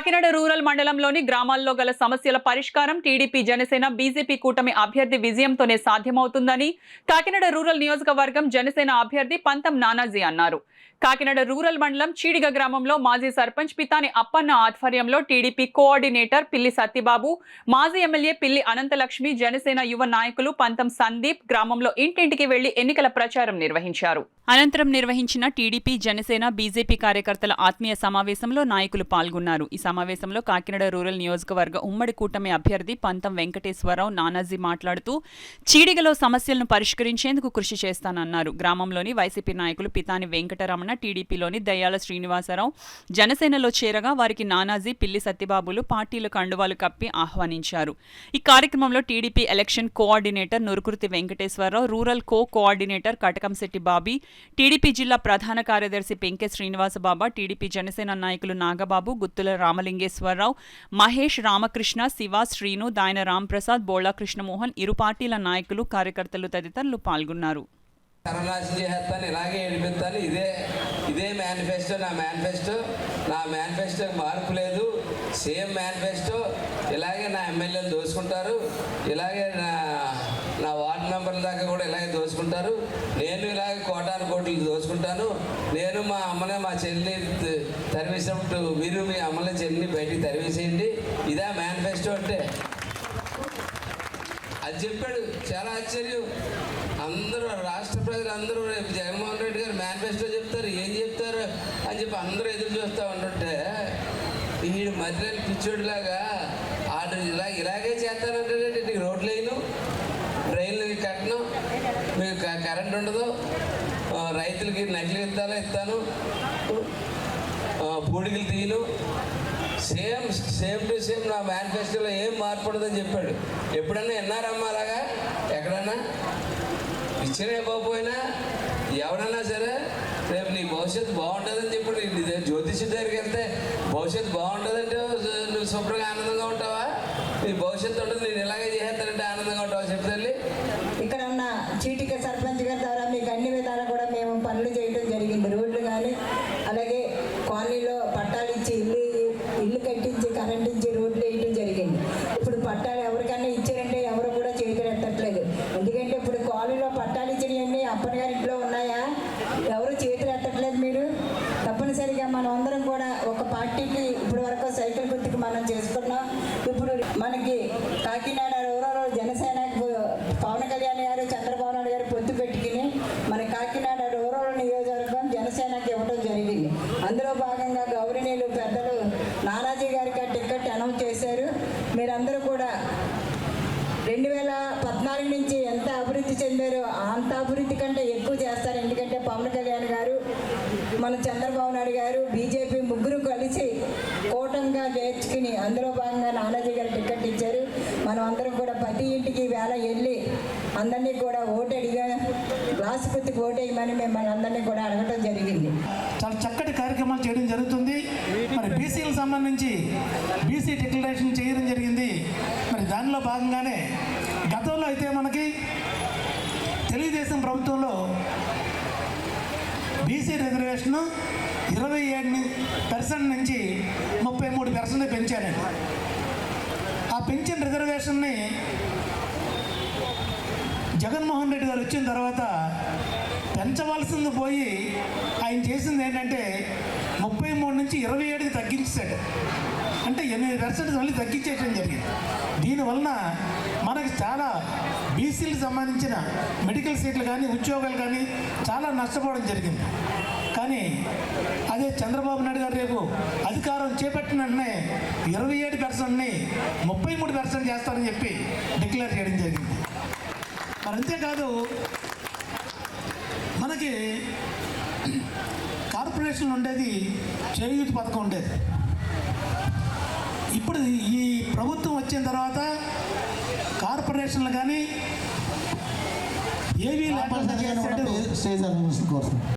Kakinada rural మండలంలోని గ్రామాల్లో గల సమస్యల పరిష్కారం టీడీపీ జనసేన బీజేపీ కూటమి అభ్యర్థి విజయంతోనే సాధ్యమవుతుందని కాకినాడ రూరల్ నియోజకవర్గం జనసేన అభ్యర్థి పంతం నానాజీ అన్నారు. కాకినాడ రూరల్ మండలం చీడిగ గ్రామంలో మాజీ సర్పంచ్ పితాని అప్పన్న ఆధ్వర్యంలో టీడీపీ కోఆర్డినేటర్ పిల్లి సత్యబాబు, మాజీ ఎమ్మెల్యే పిల్లి అనంతలక్ష్మి, జనసేన యువ నాయకులు పంతం సందీప్ గ్రామంలో ఇంటింటికి వెళ్లి ఎన్నికల ప్రచారం నిర్వహించారు. అనంతరం నిర్వహించిన టీడీపీ జనసేన బీజేపీ కార్యకర్తల ఆత్మీయ సమావేశంలో నాయకులు పాల్గొన్నారు. ఈ సమావేశంలో కాకినాడ రూరల్ నియోజకవర్గ ఉమ్మడి కూటమి అభ్యర్థి పంతం వెంకటేశ్వరరావు నానాజీ మాట్లాడుతూ చీడిగలో సమస్యలను పరిష్కరించేందుకు కృషి చేస్తానన్నారు. గ్రామంలోని వైసీపీ నాయకులు పితాని వెంకటరమణ, టీడీపీలోని దయ్యాల శ్రీనివాసరావు జనసేనలో చేరగా వారికి నానాజీ, పిల్లి సత్యబాబులు పార్టీల కండువాలు కప్పి ఆహ్వానించారు. ఈ కార్యక్రమంలో TDP election coordinator Nurukurthi Venkateswara Rao, rural coordinator Katakamsetti Bobby, TDP జిల్లా ప్రధాన కార్యదర్శి పెంకె శ్రీనివాసబాబా, టీడీపీ జనసేన నాయకులు నాగబాబు, గుత్తుల రామలింగేశ్వరరావు, మహేష్, రామకృష్ణ, శివ, శ్రీను, దాయన రాంప్రసాద్, బోళా కృష్ణమోహన్, ఇరు పార్టీల నాయకులు, కార్యకర్తలు తదితరులు పాల్గొన్నారు. ఇలాగే ఏడిపిస్తాను. ఇదే మేనిఫెస్టో. నా మేనిఫెస్టో మార్పు లేదు. Same manifesto. ఇలాగే నా ఎమ్మెల్యేలు దోచుకుంటారు. ఇలాగే నా వార్డు మెంబర్ల దాకా కూడా ఇలాగే దోచుకుంటారు. నేను ఇలాగే కోటాను కోట్లు దోచుకుంటాను. నేను మా అమ్మనే మా చెల్లిని తరివేసినప్పుడు మీరు మీ అమ్మని చెల్లిని బయటికి తరివేసేయండి. ఇదే మేనిఫెస్టో అంటే అది చెప్పాడు. చాలా ఆశ్చర్యం. అందరూ రాష్ట్ర ప్రజలందరూ రేపు జగన్మోహన్ రెడ్డి గారు మేనిఫెస్టో చెప్తారు, ఏం చెప్తారు అని చెప్పి అందరూ ఎదురు చూస్తూ ఉంటుంటే వీడు మధ్యలో పిచ్చోడిలాగా ఆడు ఇలాగే చేస్తానంటే నీకు రోడ్లు వేయను, డ్రైన్లు కట్టను, మీకు కరెంట్ ఉండదు, రైతులకి నకిలీ విత్తనాలు ఇస్తాను, పూడికలు తీయను, సేమ్ టు సేమ్ నా మేనిఫెస్టోలో ఏం మార్పు ఉండదని చెప్పాడు. ఎప్పుడన్నా విన్నారమ్మా అలాగా? ఎక్కడన్నా ఇచ్చినా ఇవ్వకపోయినా ఎవడన్నా సరే రేపు నీ భవిష్యత్తు బాగుంటుందని చెప్పి జ్యోతిషి దగ్గరికి వెళ్తే భవిష్యత్తు బాగుంటుందంటే నువ్వు శుభ్రంగా ఆనందంగా ఉంటావా? నీ భవిష్యత్తు ఉంటుంది, నేను ఇలాగే చేస్తానంటే ఆనందంగా ఉంటావా? చెప్పు తల్లి. ఇక్కడ ఉన్న చీటిక సర్పంచ్ గారి ద్వారా మీకు అన్ని విధాలు కూడా మేము పనులు చేయడం జరిగింది. రోడ్లు కానీ అలాగే కాలనీలో పట్టాలు ఇచ్చి ఇల్లు కట్టించి కరెంట్ ఇచ్చి రోడ్లు వేయడం జరిగింది. ఇప్పుడు పట్టాలు ఎవరికైనా ఇచ్చారంటే ఎవరు కూడా చేతులు ఎత్తట్లేదు. ఎందుకంటే ఇప్పుడు కాలనీలో పట్టాలు ఇచ్చినవన్నీ అప్పటి గారి ఇంట్లో ఉన్నాయా? ఎవరు చేతులు ఎత్తట్లేదు. మీరు తప్పనిసరిగా మనం అందరం కూడా ఒక పార్టీకి ఇప్పుడు వరకు సైకిల్ గుర్తుకు మనం చేసుకున్నాం. ఇప్పుడు మనకి కాకినాడ రూరల్ జనసేన పవన్ కళ్యాణ్ గారు, చంద్రబాబు నాయుడు గారు పొత్తు పెట్టుకుని మన కాకినాడ రూరల్ నియోజకవర్గం జనసేనకి ఇవ్వడం జరిగింది. అందులో భాగంగా గౌరవనీయులు పెద్దలు నానాజీ గారికి టికెట్ అనౌన్స్ చేశారు. మీరందరూ కూడా 2014 నుంచి ఎంత అభివృద్ధి చెందారో అంత అభివృద్ధి కంటే ఎక్కువ చేస్తారు. ఎందుకంటే పవన్ కళ్యాణ్ గారు, మన చంద్రబాబు నాయుడు గారు, బీజేపీ ముగ్గురు కలిసి కూటమిగా చేర్చుకుని అందులో భాగంగా నానాజీ గారు టికెట్ ఇచ్చారు. మనం అందరం కూడా ప్రతి ఇంటికి వేళ వెళ్ళి అందరినీ కూడా ఓటు అడిగా గ్లాసు గుర్తుకు ఓటు వేయమని మిమ్మల్ని అందరినీ కూడా అడగటం జరిగింది. చాలా చక్కటి కార్యక్రమాలు చేయడం జరుగుతుంది. మరి బీసీలకు సంబంధించి బీసీ డిక్లరేషన్ చేయడం జరిగింది. మరి దానిలో భాగంగానే గతంలో అయితే మనకి తెలుగుదేశం ప్రభుత్వంలో బీసీ రిజర్వేషన్ 27% నుంచి 33% పెంచారండి. ఆ పెంచిన రిజర్వేషన్ని జగన్మోహన్ రెడ్డి గారు వచ్చిన తర్వాత పెంచవలసింది పోయి ఆయన చేసింది ఏంటంటే 33 నుంచి 27కి తగ్గించాడు. అంటే 8% మళ్ళీ తగ్గించేయడం జరిగింది. దీనివలన మనకి చాలా బీసీలకు సంబంధించిన మెడికల్ సీట్లు కానీ ఉద్యోగాలు కానీ చాలా నష్టపోవడం జరిగింది. కానీ అదే చంద్రబాబు నాయుడు గారు రేపు అధికారం చేపట్టిన వెంటనే 27%ని 33% చేస్తారని చెప్పి డిక్లేర్ చేయడం జరిగింది. మరి అంతేకాదు మనకి కార్పొరేషన్లు ఉండేది, చేయూత పథకం ఉండేది. ఇప్పుడు ఈ ప్రభుత్వం వచ్చిన తర్వాత కార్పొరేషన్లు కానీ ఏవీ లేకుండా